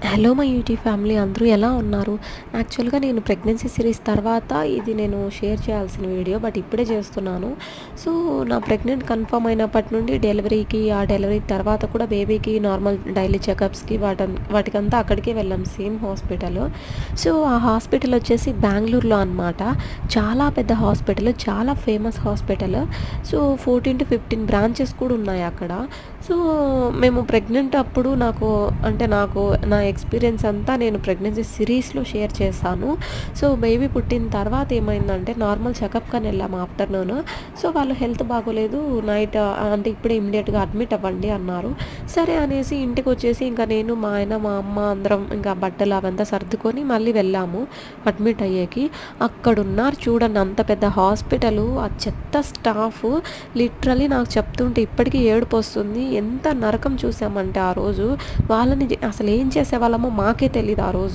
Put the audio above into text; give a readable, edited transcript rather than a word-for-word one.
Hello my YouTube family అందరూ ఎలా ఉన్నారు? యాక్చువల్‌గా నేను ప్రెగ్నెన్సీ సిరీస్ తర్వాత ఇది నేను షేర్ చేయాల్సిన వీడియో. బట్ ఇప్పుడే చేస్తున్నాను. సో, నా ప్రెగ్నెంట్ కన్ఫర్మ్ అయినప్పటి నుండి డెలివరీకి, ఆ డెలివరీ తర్వాత కూడా బేబీకి నార్మల్ డైలీ చెకప్స్‌కి వాటికంతా అక్కడికే వెళ్ళాం, సేమ్ హాస్పిటల్. సో, ఆ హాస్పిటల్ వచ్చేసి బెంగుళూరులో అనమాట. చాలా పెద్ద హాస్పిటల్. చాలా ఫేమస్ హాస్పిటల్. సో, 14-15 బ్రాంచెస్ కూడా ఉన్నాయి అక్కడ. సో, మేము ప్రెగ్నెంట్ అప్పుడు నాకు నా ఎక్స్‌పీరియన్స్ అంతా నేను ప్రెగ్నెన్సీ సిరీస్‌లో షేర్ చేశాను. సో, బేబీ పుట్టిన తర్వాత ఏమైందంటే నార్మల్ చెకప్‌కని వెళ్ళాము ఆఫ్టర్‌నూన్. సో, వాళ్ళు హెల్త్ బాగోలేదు, నైట్ అంటే ఇప్పుడే ఇమ్మీడియేట్‌గా అడ్మిట్ అవ్వండి అన్నారు. సరే అనేసి ఇంటికొచ్చేసి ఇంకా నేను, మా ఆయన, మా అమ్మ అందరం ఇంకా బట్టలు అవంతా సర్దుకొని మళ్ళీ వెళ్ళాము అడ్మిట్ అయ్యేకి. అక్కడున్నారు చూడండి, అంత పెద్ద హాస్పిటలు, ఆ చెత్త స్టాఫ్ లిటరల్లీ నాకు చెప్తుంటే ఇప్పటికీ ఏడుపొస్తుంది. ఎంత నరకం చూసామంటే ఆ రోజు వాళ్ళని అసలు ఏం చేసేవాళ్ళమో మాకే తెలీదు ఆ రోజు.